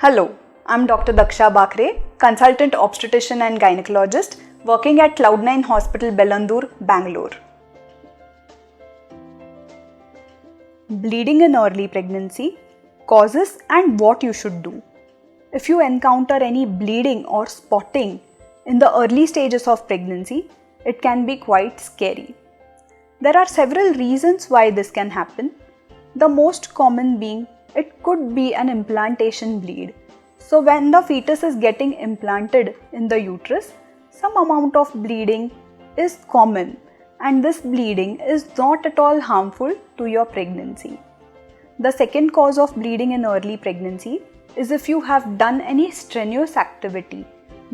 Hello, I'm Dr. Daksha Bakre, consultant obstetrician and gynecologist working at Cloudnine Hospital, Bellandur, Bangalore. Bleeding in early pregnancy, causes and what you should do. If you encounter any bleeding or spotting in the early stages of pregnancy, it can be quite scary. There are several reasons why this can happen. The most common being it could be an implantation bleed. So when the fetus is getting implanted in the uterus, some amount of bleeding is common, and this bleeding is not at all harmful to your pregnancy. The second cause of bleeding in early pregnancy is if you have done any strenuous activity,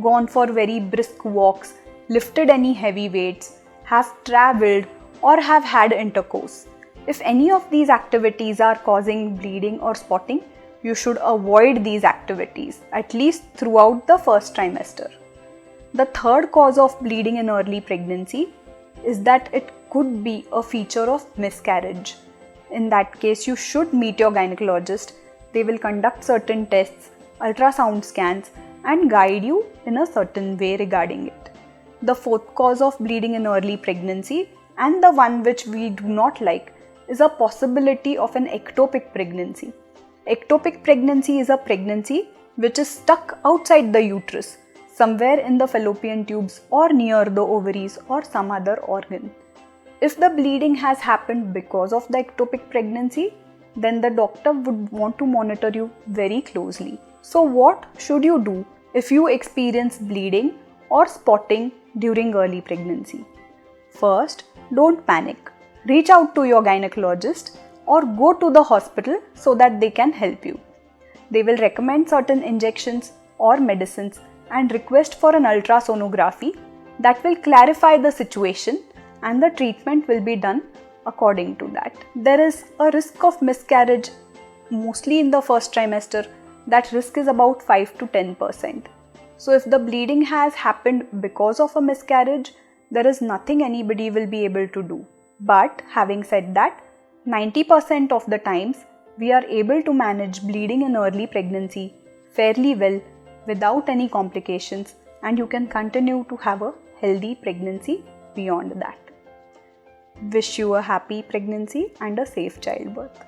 gone for very brisk walks, lifted any heavy weights, have travelled or have had intercourse. If any of these activities are causing bleeding or spotting, you should avoid these activities, at least throughout the first trimester. The third cause of bleeding in early pregnancy is that it could be a feature of miscarriage. In that case, you should meet your gynecologist. They will conduct certain tests, ultrasound scans, and guide you in a certain way regarding it. The fourth cause of bleeding in early pregnancy, and the one which we do not like, is a possibility of an ectopic pregnancy. Ectopic pregnancy is a pregnancy which is stuck outside the uterus, somewhere in the fallopian tubes or near the ovaries or some other organ. If the bleeding has happened because of the ectopic pregnancy, then the doctor would want to monitor you very closely. So what should you do if you experience bleeding or spotting during early pregnancy? First, don't panic. Reach out to your gynecologist or go to the hospital so that they can help you. They will recommend certain injections or medicines and request for an ultrasonography that will clarify the situation, and the treatment will be done according to that. There is a risk of miscarriage mostly in the first trimester. That risk is about 5 to 10%. So if the bleeding has happened because of a miscarriage, there is nothing anybody will be able to do. But having said that, 90% of the times we are able to manage bleeding in early pregnancy fairly well without any complications, and you can continue to have a healthy pregnancy beyond that. Wish you a happy pregnancy and a safe childbirth.